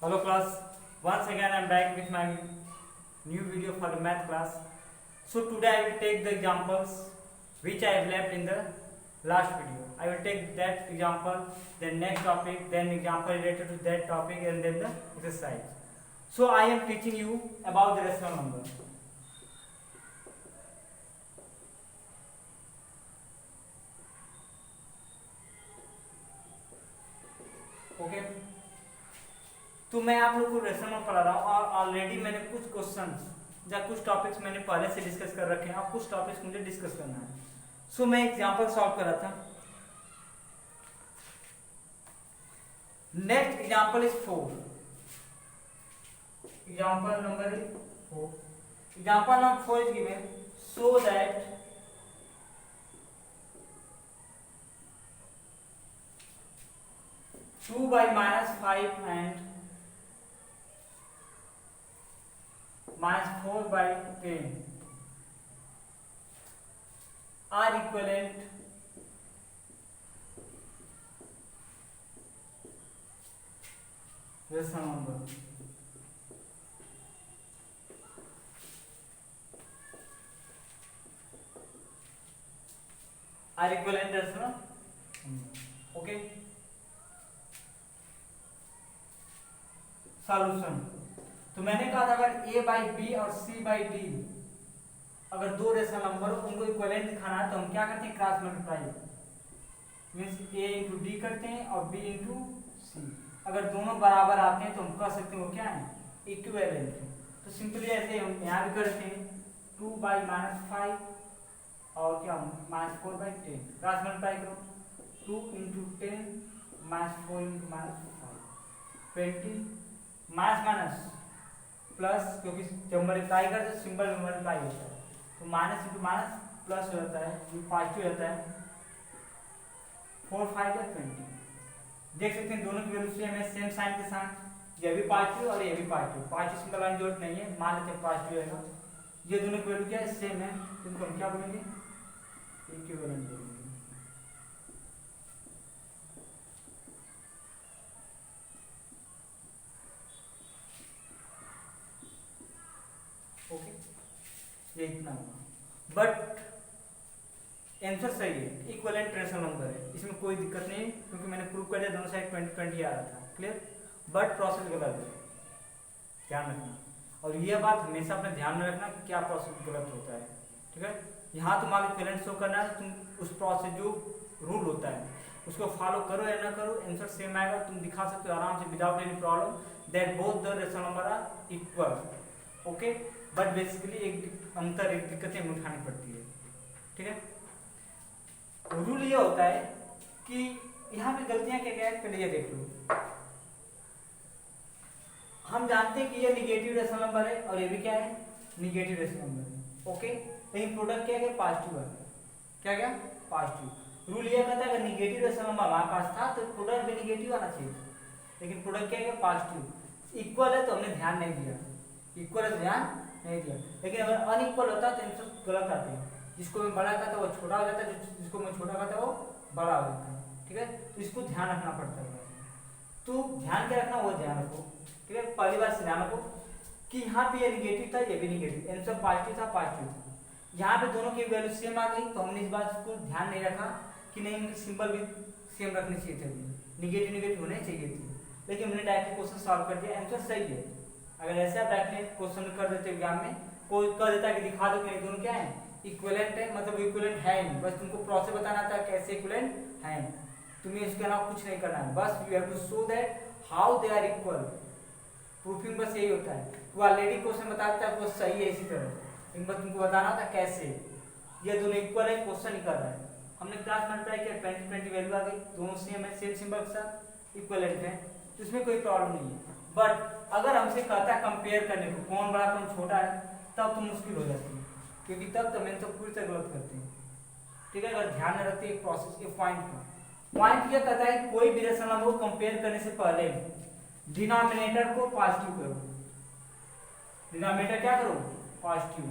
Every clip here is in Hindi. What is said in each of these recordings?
Hello class, once again I am back with my new video for the math class. So today I will take the examples which I have left in the last video. I will take that example, then next topic, then example related to that topic, and then the exercise. So I am teaching you about the rational number. Okay. तो मैं आप लोग को रेशनल नंबर पढ़ा रहा हूँ और ऑलरेडी मैंने कुछ क्वेश्चंस या कुछ टॉपिक्स मैंने पहले से डिस्कस कर रखे हैं और कुछ टॉपिक्स मुझे डिस्कस करना है. सो मैं एग्जांपल सॉल्व कर रहा था. Next example is 4. Example number 4. Example number 4 is given so that two by -5 and -4 by 10 are equivalent rational number. Are equivalent rational number. Okay. Solution. तो मैंने कहा था अगर a बाई बी और c बाई डी अगर दो रेशनल नंबर हो उनको इक्विवेलेंट दिखाना है तो हम क्या करते हैं, cross multiply. Means a into D करते हैं और b इंटू सी. अगर दोनों बराबर आते हैं तो हम कह सकते हैं वो क्या है, इक्विवेलेंट. तो सिंपली ऐसे हम यहाँ भी करते हैं 2 बाई -5 और क्या -4 बाई 10. क्रॉस मल्टीप्लाई करो 2 इंटू 10 -4 इंटू -5 20 माइनस प्लस, क्योंकि जब मल्टीप्लाई करते हैं सिंबल में मल्टीप्लाई होता है तो माइनस इंटू माइनस प्लस हो जाता है, ये पॉजिटिव रहता है. 4 5 या 20. देख सकते हैं दोनों की वैल्यू सेम है, सेम साइन के साथ. ये भी पॉजिटिव और ये भी पॉजिटिव. पॉजिटिव सिंबल वाली जरूरत नहीं है, मान लेते हैं पॉजिटिव रहेगा. ये दोनों की वैल्यू क्या है, सेम है. इनको हम क्या बोलेंगे, इक्विवेलेंट बोलेंगे. ओके, ये इतना होगा. बट आंसर सही है, इक्विवेलेंट रेशनल नंबर है, इसमें कोई दिक्कत नहीं है क्योंकि मैंने प्रूव कर दिया दोनों साइड 20 आ रहा था. क्लियर. बट प्रोसेस गलत है, ध्यान रखना. और यह बात हमेशा अपने ध्यान में रखना कि क्या प्रोसेस गलत होता है. ठीक है. यहाँ तुम्हारा इक्विवेलेंट शो करना है, तुम उस प्रोसेस जो रूल होता है उसको फॉलो करो या ना करो, आंसर सेम आएगा. तुम दिखा सकते हो आराम से without any problem that both the rational number are equal. Okay. But basically एक अंतर, एक दिक्कतें उठानी पड़ती है. ठीक है. रूल ये होता है कि यहाँ पे गलतियां क्या क्या है, पहले ये देख लो. हम जानते हैं कि ये निगेटिव रेशनल नंबर है और ये भी क्या है, निगेटिव रेशनल नंबर है. ओके. लेकिन प्रोडक्ट क्या है, पॉजिटिव है. क्या क्या, पॉजिटिव. रूल ये कहता है अगर निगेटिव रेशनल नंबर हमारे पास था तो प्रोडक्ट भी निगेटिव आना चाहिए. लेकिन प्रोडक्ट क्या है, पॉजिटिव. इक्वल है तो हमने ध्यान नहीं दिया, इक्वल है तो ध्यान नहीं दिया. लेकिन अगर अनइक्वल होता तो आंसर गलत आते हैं. जिसको मैं बड़ा कहता वो छोटा हो जाता है, जिसको मैं छोटा कहता वो बड़ा हो जाता है. ठीक है. तो इसको ध्यान रखना पड़ता है. तो ध्यान क्या रखना, वो ध्यान रखो. ठीक है. पहली बात से ध्यान रखो कि यहाँ पे ये निगेटिव था, ये भी निगेटिव. आंसर पॉजिटिव था, पॉजिटिव था. यहाँ पे दोनों की वैल्यू सेम आ गई तो हमने इस बात को ध्यान नहीं रखा कि नहीं इनके सिंबल भी सेम रखने चाहिए थे, निगेटिव निगेटिव होने चाहिए थे. लेकिन हमने डायरेक्ट क्वेश्चन सॉल्व कर दिया, आंसर सही है. अगर ऐसे आप डायरेक्ट क्वेश्चन कर देते एग्जाम में, कोई कह देता है कि दिखा दो कि दोनों क्या है, इक्विवेलेंट है, मतलब इक्विवेलेंट है नहीं. बस तुमको प्रोसेस बताना था कैसे इक्विवेलेंट है. तुम्हें इसके अलावा कुछ नहीं करना है. बस you have to show that how they are equal. Proofing बस यही होता है. वो ऑलरेडी क्वेश्चन बता देता है वो सही है इसी तरह, लेकिन बस तुमको बताना था कैसे ये दोनों इक्वल है, क्वेश्चन ही कर रहा है. हमने क्रॉस मल्टीप्लाई किया, 20 वैल्यू आ गई, दोनों सेम है, सेम सिंबल के साथ इक्विवेलेंट है, तो इसमें कोई प्रॉब्लम नहीं है. बट अगर हमसे कहता है कंपेयर करने को कौन बड़ा कौन छोटा है, तब तो मुश्किल हो जाती है क्योंकि तब तो मैंने तो पूरी तरह गलत करते हैं. ठीक है. अगर ध्यान में रखते हैं प्रोसेस के पॉइंट क्या कहता है, कोई भी रेशनल नंबर को कंपेयर करने से पहले डिनोमिनेटर को पॉजिटिव करो. डिनोमिनेटर क्या करो, पॉजिटिव.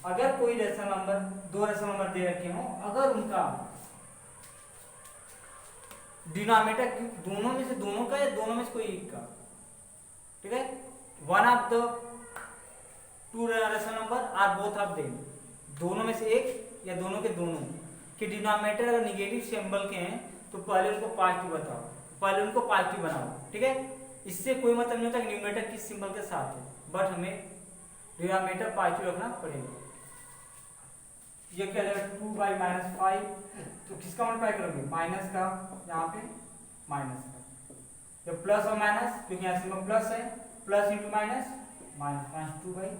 अगर कोई रेशनल नंबर, दो रेशनल नंबर दे रखे हो, अगर उनका डिनोमिनेटर दोनों में से दोनों का या दोनों में से कोई एक का, ठीक है। One of the two rational number are both of them, दोनों में से एक या दोनों के दोनों के डिनोमिनेटर अगर निगेटिव सिंबल के हैं तो पहले उनको पॉजिटिव बताओ, पहले उनको पॉजिटिव बनाओ, ठीक है। इससे कोई मतलब नहीं होता कि न्यूमरेटर किस सिंबल के साथ है, बट हमें डिनोमिनेटर पॉजिटिव रखना पड़ेगा। ये क्या जाएगा 2/-5, तो किसका मल्टीप्लाई करोगे, माइनस का, यहाँ पे माइनस का, जब प्लस और माइनस, क्योंकि यहाँ सिंबल प्लस है, प्लस इंटू माइनस, माइनस 2/5,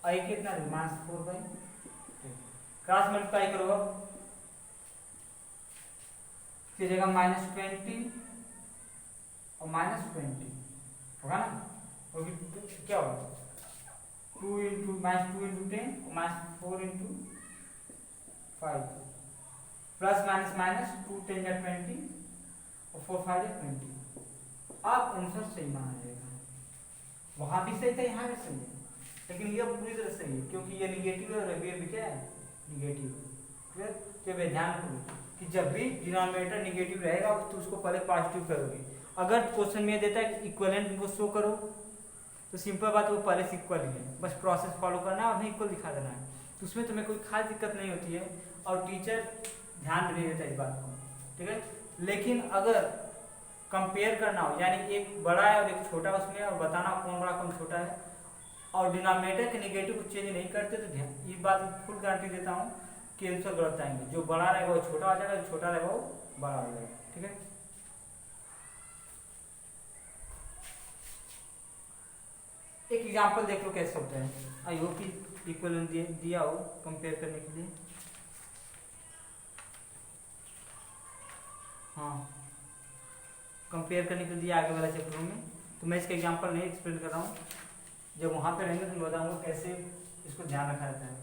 आई कितना है -4/2, क्रॉस मल्टीप्लाई करो, फिर जाएगा -20 और -20 होगा ना, क्योंकि क्या होगा 2 इंटू -10 और -4 इंटू 5, प्लस माइनस माइनस 2 10 या 20 और 4 5 या 20। अब आंसर सही माना जाएगा, वहां भी सही था यहाँ भी सही है, लेकिन ये पूरी तरह सही है क्योंकि ये निगेटिव है और ये भी क्या है निगेटिव। तो ध्यान रखो कि जब भी डिनोमिनेटर निगेटिव रहेगा तो उसको पहले पॉजिटिव करोगे। अगर क्वेश्चन में देता है कि इक्विवेलेंट इनको शो करो तो सिंपल बात वो पहले से इक्वल ही है, बस प्रोसेस फॉलो करना है और इक्वल दिखा देना है, तो उसमें तुम्हें कोई खास दिक्कत नहीं होती है और टीचर ध्यान नहीं देता इस बात को, ठीक है। लेकिन अगर कंपेयर करना हो, यानी एक बड़ा है और एक छोटा उसमें, और बताना कौन बड़ा कौन छोटा है, और डिनोमिनेटर के निगेटिव को चेंज नहीं करते तो ध्यान, ये बात फुल गारंटी देता हूँ कि आंसर गलत आएंगे। जो बड़ा रहेगा वो छोटा हो जाएगा, जो छोटा रहेगा वो बड़ा हो जाएगा, ठीक है। एक एग्जांपल देख लो कैसे होता है, आई होप कि इक्विवेलेंट दिया हो कंपेयर करने के लिए। हाँ, कंपेयर करने के लिए आगे वाला चैप्टर में, तो मैं इसका एग्जांपल नहीं एक्सप्लेन कर रहा हूँ, जब वहाँ पे रहेंगे तो मैं बताऊँगा कैसे इसको ध्यान रखा जाता है।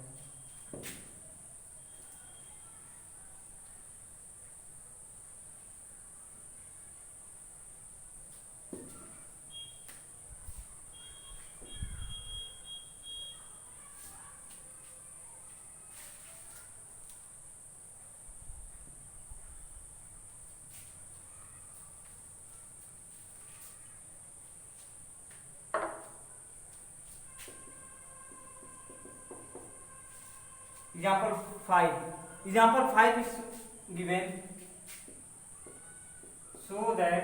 Example 5 is given so that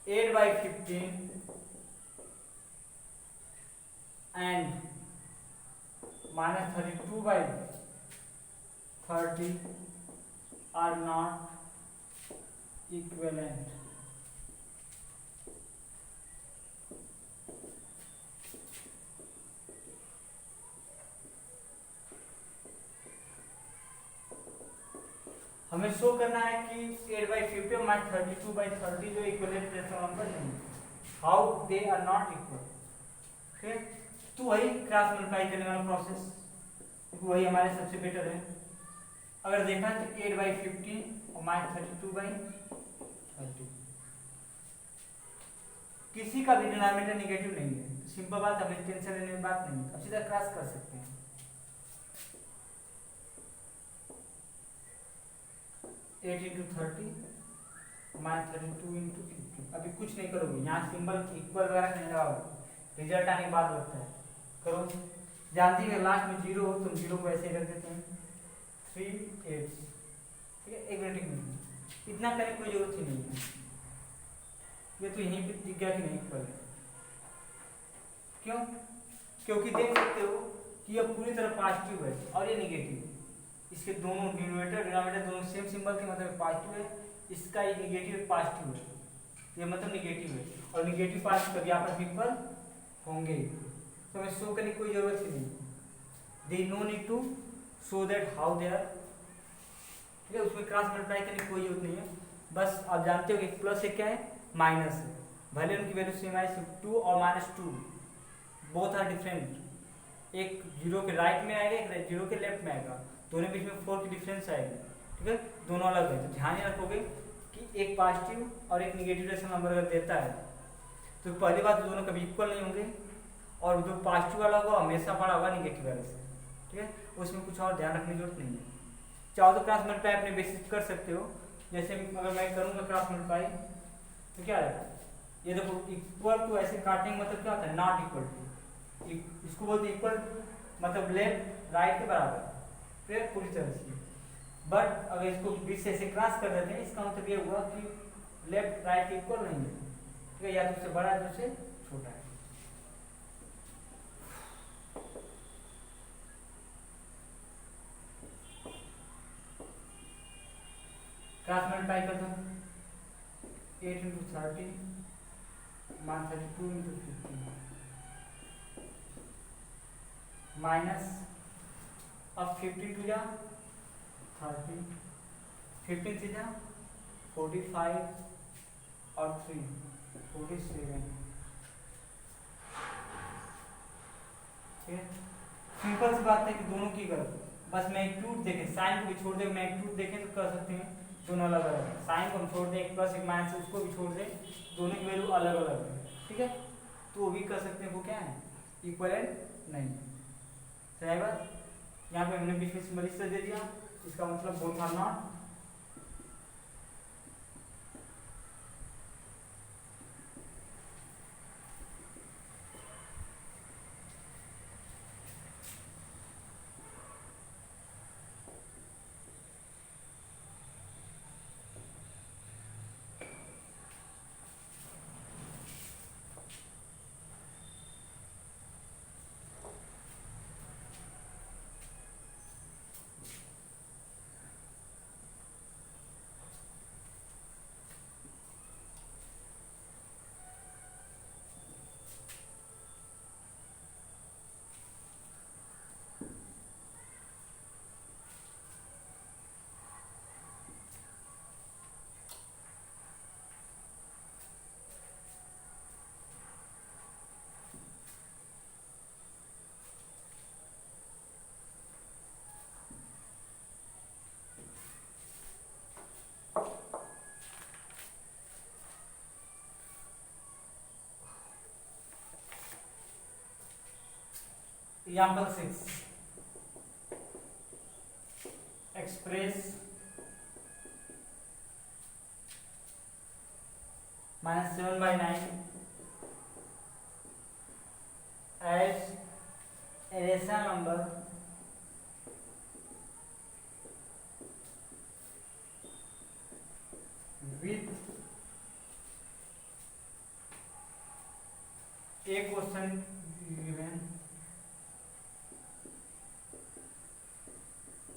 8/15 and -32/30 are not equivalent. हमें शो करना है कि 8/50 और -32/30 जो इक्विवेलेंट रेशनल नंबर नहीं, how they are not equal, ठीक है। तो वही क्रॉस मल्टीप्लाई करने वाला प्रोसेस, वही हमारे सबसे बेटर है। अगर देखा तो 8/50 और -32/30 किसी का भी डिनोमिनेटर नेगेटिव नहीं है, तो सिंपल बात, हमें टेंशन लेने की बात नहीं है, अब सीधा क्रॉस कर सकते हैं। 8 इंटू 30 -32 इंटू 50, अभी कुछ नहीं करोगे, यहाँ सिंबल इक्वल वगैरह नहीं लगाओगे, रिजल्ट आने के बाद लगता है करो। जानती है लास्ट में 0 हो तो 0 को ऐसे ही रख देते हैं 3 8, ठीक है। एक मिनट इतना करने की कोई जरूरत ही नहीं है, ये तो यहीं पे दिख गया कि नहीं इक्वल है, क्यों, क्योंकि देख सकते हो कि ये पूरी तरह पॉजिटिव है और ये निगेटिव है, इसके दोनों न्यूमरेटर डिनोमिनेटर दोनों सेम सिंबल के, मतलब पॉजिटिव है, इसका ये नेगेटिव पॉजिटिव है, ये मतलब नेगेटिव है, और नेगेटिव पॉजिटिव कभी आपस में इक्वल होंगे, तो हमें शो करने की कोई जरूरत ही नहीं, they no need to show that how they are, ठीक है। उसमें क्रॉस मल्टीप्लाई करने की कोई जरूरत नहीं है, बस आप जानते हो कि प्लस है क्या है माइनस है, भले उनकी वैल्यू सेम है, 2 और -2 बोथ आर डिफरेंट, एक 0 के राइट में आएगा, एक 0 के लेफ्ट में आएगा, दोनों बीच में 4 की डिफरेंस आएगी, ठीक है, दोनों अलग है। तो ध्यान रखोगे कि एक पॉजिटिव और एक नेगेटिव रेशनल नंबर अगर देता है तो पहली बात दोनों कभी इक्वल नहीं होंगे, और जो पॉजिटिव वाला होगा हमेशा बड़ा होगा नेगेटिव वाले से, ठीक है। उसमें कुछ और ध्यान रखने की जरूरत नहीं है। चाहो तो क्रॉस मल्टीप्लाई अपने बेसिस कर सकते हो, जैसे अगर मैं करूंगा क्रॉस मल्टीप्लाई तो क्या आएगा, ये देखो इक्वल टू ऐसे काटने का मतलब क्या होता है, नॉट इक्वल टू, इसको बोलते इक्वल मतलब लेफ्ट राइट के बराबर, फिर पूरी तरह से। बट अगर इसको बीच से ऐसे क्रॉस कर देते हैं, इसका मतलब ये हुआ कि लेफ्ट राइट इक्वल नहीं है, ठीक है, या तो उससे बड़ा है तो उससे छोटा है। क्रॉस मल्टीप्लाई कर दो, 8 इंटू 30 मान 32 इंटू 15 माइनस, अब 15 टू जा 30, 15 से जा 45 और 3 47, ठीक है। सिंपल सी बात है कि दोनों की कर, बस मैग्नीट्यूड देखें, साइन को भी छोड़ दें, मैग्नीट्यूड देखें तो कर सकते हैं, दोनों अलग अलग है। साइन को हम छोड़ दें, एक प्लस एक माइनस उसको भी छोड़ दें, दोनों की वैल्यू अलग अलग है, ठीक है, तो वो भी कर सकते हैं। वो क्या है, इक्विवेलेंट नहीं है। सही बात, यहाँ पे हमने बीच में सिंबल इससे दे दिया, इसका मतलब both are not. Example 6, express minus 7/9 as a rational number with a quotient given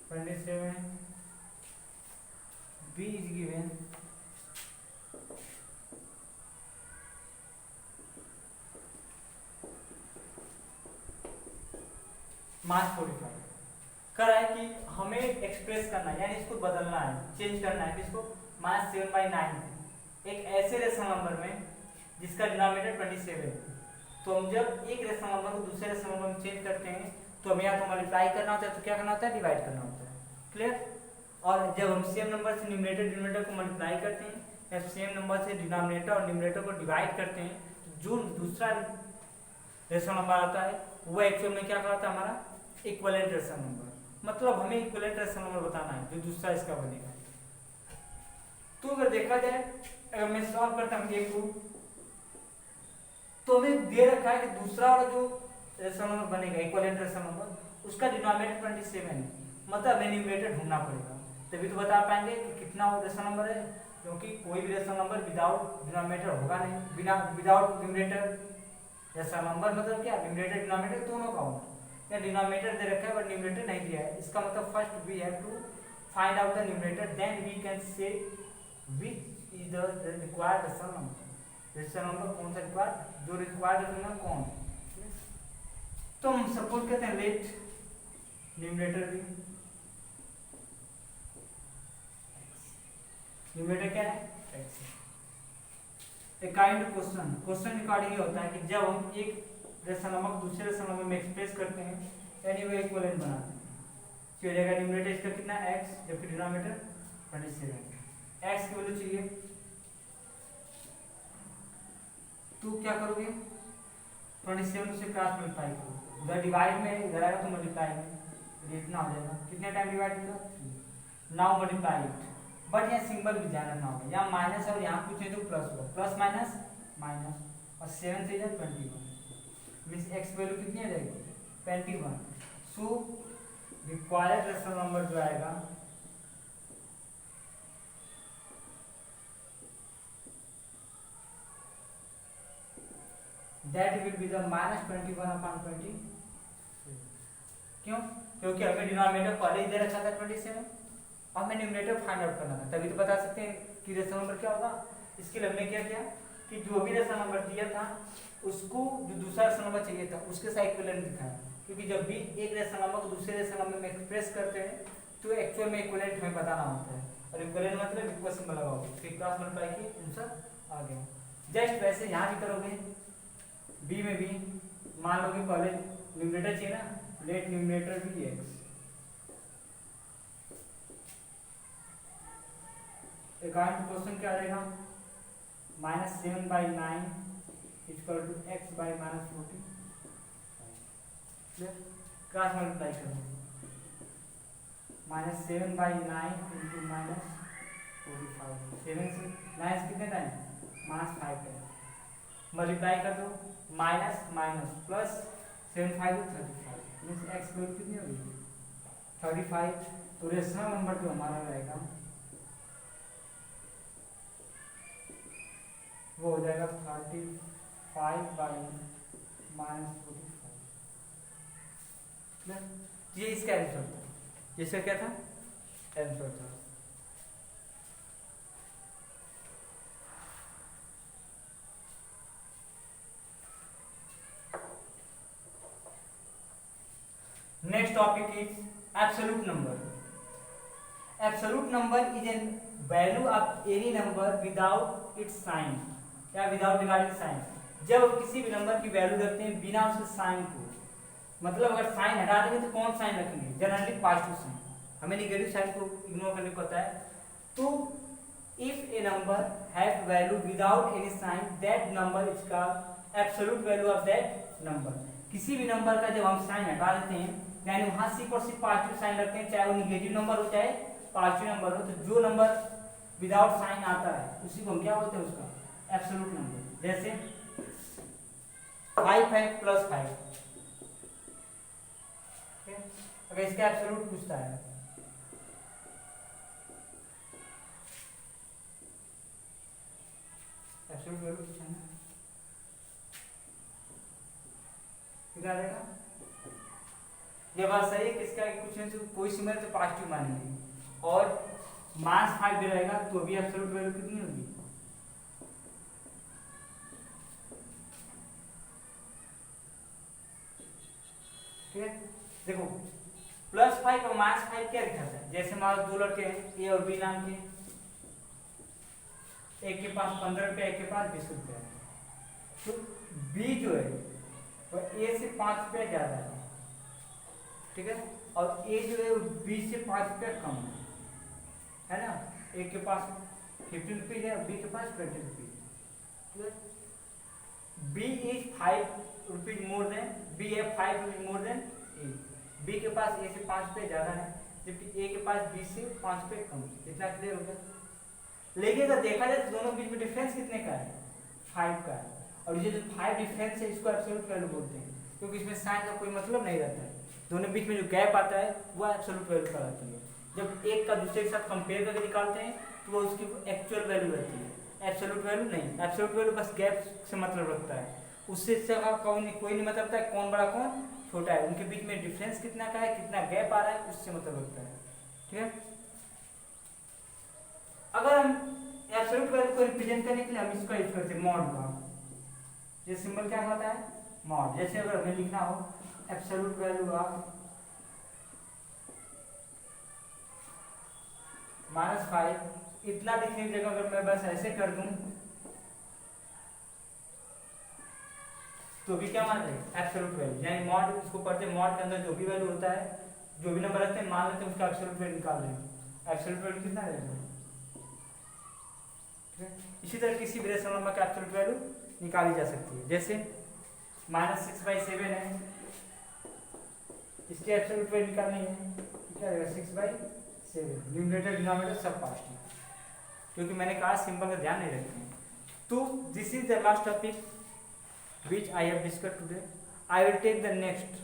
27, b is given मार्च 45। कर है कि हमें एक्सप्रेस करना है, यानी इसको बदलना है, चेंज करना है, किसको, माइनस 7/9 एक ऐसे रेशनल नंबर में जिसका डिनोमिनेटर 27 है। तो हम जब एक रेशनल नंबर को दूसरे रेशनल नंबर में चेंज करते हैं तो हमें या तो मल्टीप्लाई करना होता है, तो क्या करना होता है, डिवाइड करना होता है, क्लियर। और जब हम सेम नंबर से न्यूमरेटर डिनोमिनेटर को मल्टीप्लाई करते हैं या सेम नंबर से डिनोमिनेटर और न्यूमरेटर को डिवाइड करते हैं, तो जो दूसरा रेशनल नंबर आता है वो एक्चुअल में क्या कहलाता है, हमारा इक्विवेलेंट रेशनल नंबर। मतलब हमें इक्विवेलेंट रेशनल नंबर बताना है जो दूसरा इसका बनेगा। तो अगर देखा जाए, अगर मैं सॉल्व करता हूँ ये को, तो हमें दे रखा है कि दूसरा वाला जो रेशनल नंबर बनेगा इक्विवेलेंट रेशनल नंबर, उसका डिनोमिनेटर 27 है, मतलब हमें न्यूमरेटर ढूंढना पड़ेगा, तभी तो बता पाएंगे कि कितना रेशनल नंबर है, क्योंकि कोई भी रेशनल नंबर विदाउट डिनोमिनेटर होगा नहीं, बिना विदाउट न्यूमरेटर रेशनल नंबर मतलब क्या, न्यूमरेटर डिनोमिनेटर दोनों का होगा, या डिनोमिनेटर दे रखा है बट न्यूमरेटर नहीं दिया है, इसका मतलब first we have to find out the numerator, then we can say which is the required rational number. Rational number कौन सा रिक्वायर्ड, जो रिक्वायर्ड रेशनल नंबर कौन है। तो हम सपोज करते हैं लेट न्यूमरेटर भी, न्यूमरेटर क्या है, x। A kind question, question recording ये होता है कि जब हम एक रेशनल नंबर को दूसरे रेशनल नंबर में एक्सप्रेस करते हैं, यानी वो इक्विवेलेंट बनाते हैं, तो हो जाएगा न्यूमरेटर इसका कितना x, जबकि डिनोमिनेटर 27। x की वैल्यू चाहिए तो क्या करोगे, 27 से क्रॉस मल्टीप्लाई करो, उधर डिवाइड में इधर आएगा तो मल्टीप्लाई में, इतना हो जाएगा, कितने टाइम डिवाइड किया, नाउ मल्टीप्लाई इट, बट यहाँ सिंबल भी ध्यान रखना होगा, यहाँ माइनस और यहाँ कुछ नहीं तो प्लस होगा, प्लस माइनस माइनस और 7 से 21 मीन्स एक्स वैल्यू कितनी आ जाएगी 21। सो रिक्वायर्ड रेशनल नंबर जो आएगा दैट विल बी द -21/20। क्यों? क्योंकि हमें डिनोमिनेटर पहले ही दे रखा था 27, अब हमें न्यूमरेटर फाइंड आउट करना था, तभी तो बता सकते हैं कि रेशनल नंबर क्या होगा। इसके लिए हमने क्या किया कि जो भी रेशनल नंबर दिया था उसको जो दूसरा रेशनल नंबर चाहिए था उसके साथ इक्विवेलेंट दिखाया, क्योंकि जब भी एक रेशनल नंबर को दूसरे रेशनल नंबर में एक्सप्रेस करते हैं तो एक्चुअल में इक्विवेलेंट हमें बताना होता है, और इक्विवेलेंट मतलब इक्वल सिंबल लगाओ, फिर क्रॉस मल्टीप्लाई किए आंसर आ गया। जस्ट वैसे यहाँ भी करोगे, बी में भी मान लो कि पहले न्यूमरेटर चाहिए ना, लेट न्यूमरेटर भी एक्स, अकाउंट क्वेश्चन क्या रहेगा -7/9 equal to x by -40। Cross multiply करो, -7/9 इंटू -45, 7 से 9 कितने टाइम -5 टाइम, मल्टीप्लाई कर दो, minus minus plus 7 5 35 means x value कितनी होगी 35। तो रेशनल नंबर जो हमारा रहेगा वो हो जाएगा 35/-45। ये इसका आंसर था, इसका क्या था आंसर था। Next topic is absolute number. Absolute number is a value of any number without its sign या without regarding sign। जब किसी भी नंबर की वैल्यू रखते हैं बिना उसके साइन को, मतलब अगर साइन हटा देंगे तो कौन साइन रखेंगे, जनरली पॉजिटिव साइन, हमें नेगेटिव साइन को इग्नोर करने को होता है। तो if a number have value without any sign that number is called absolute value of that number. किसी भी नंबर का जब हम साइन हटा देते हैं यानी वहां सिर्फ और सिर्फ पॉजिटिव साइन रखते हैं, चाहे वो निगेटिव नंबर हो चाहे पॉजिटिव नंबर हो, तो जो नंबर विदाउट साइन आता है उसी को हम क्या बोलते हैं उसका एब्सोल्यूट नंबर। जैसे 5 है प्लस 5, अगर इसका एब्सोल्यूट पूछता है एब्सोल्यूट वैल्यू पूछा है ना, कितना रहेगा। ये बात सही है कि इसका कुछ नहीं तो कोई सिंबल तो पॉजिटिव मानेंगे, और -5 भी रहेगा तो भी एब्सोल्यूट वैल्यू कितनी होगी ठीक है। देखो +5 और -5 क्या दिखाता है, जैसे हमारे दो लड़के हैं ए और बी नाम के, एक के पास 15 रुपया एक के पास 20 रुपया, तो बी जो है वो ए से 5 रुपया ज्यादा है ठीक है, और ए जो है बी से 5 रुपया कम है ना। एक के पास 50 रुपीज है, बी के पास 20 rupees. B is 5 rupees more than, B है 5 rupees more than A, B के पास ए से 5 रुपये ज्यादा है जबकि ए के पास बी से 5 रुपये कम। इतना क्लियर हो गया। लेकिन अगर देखा जाए तो दोनों बीच में डिफरेंस कितने का है 5 का है, और ये जो 5 डिफरेंस है इसको एब्सोल्यूट वैल्यू बोलते हैं, क्योंकि इसमें साइन का कोई मतलब नहीं रहता है, दोनों बीच में जो गैप आता है वो एब्सोल्यूट वैल्यू कहलाती है। जब एक का दूसरे के साथ कंपेयर करके निकालते हैं तो वो उसकी एक्चुअल वैल्यू रहती है, एब्सोल्यूट वैल्यू नहीं। एब्सोल्यूट वैल्यू बस गैप से मतलब रखता है, उससे कोई नहीं मतलब रखता है कौन बड़ा कौन छोटा है, उनके बीच में डिफरेंस कितना का है कितना गैप आ रहा है उससे मतलब रखता है ठीक है। अगर हम एब्सोल्यूट वैल्यू को रिप्रेजेंट करने के लिए हम इसका यूज करते हैं मॉड का, ये सिंबल क्या होता है मॉड। जैसे अगर हमें लिखना हो एब्सोल्यूट वैल्यू ऑफ -5, इतना लिखने की जगह अगर मैं बस ऐसे कर दूं तो भी क्या मान रहे एब्सोल्यूट वैल्यू, यानी मॉड इसको पढ़ते हैं, मॉड के अंदर जो भी वैल्यू होता है जो भी नंबर रखते हैं मान लेते हैं उसका एब्सोल्यूट वैल्यू निकाल रहे हैं। एब्सोल्यूट वैल्यू कितना रहेगा इसी तरह किसी भी रेशनल नंबर का एब्सोल्यूट वैल्यू निकाली जा सकती है। जैसे -6/7 है, इसके एब्सोल्यूट वैल्यू निकालनी है, क्या रहेगा 6/7, न्यूमरेटर डिनोमिनेटर सब पॉजिटिव। क्योंकि मैंने कहा सिंबल का ध्यान नहीं रखते हैं। तो this is the last topic which I have discussed today. I will take the next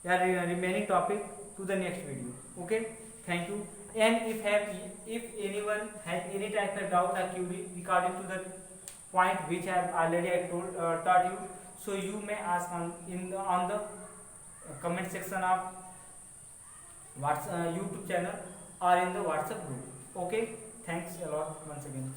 remaining topic to the next video. Okay, thank you. And if anyone has any type of doubt or query regarding to the point which I have already taught you, so you may ask on the comment section of YouTube channel or in the WhatsApp group. Okay, thanks a lot once again.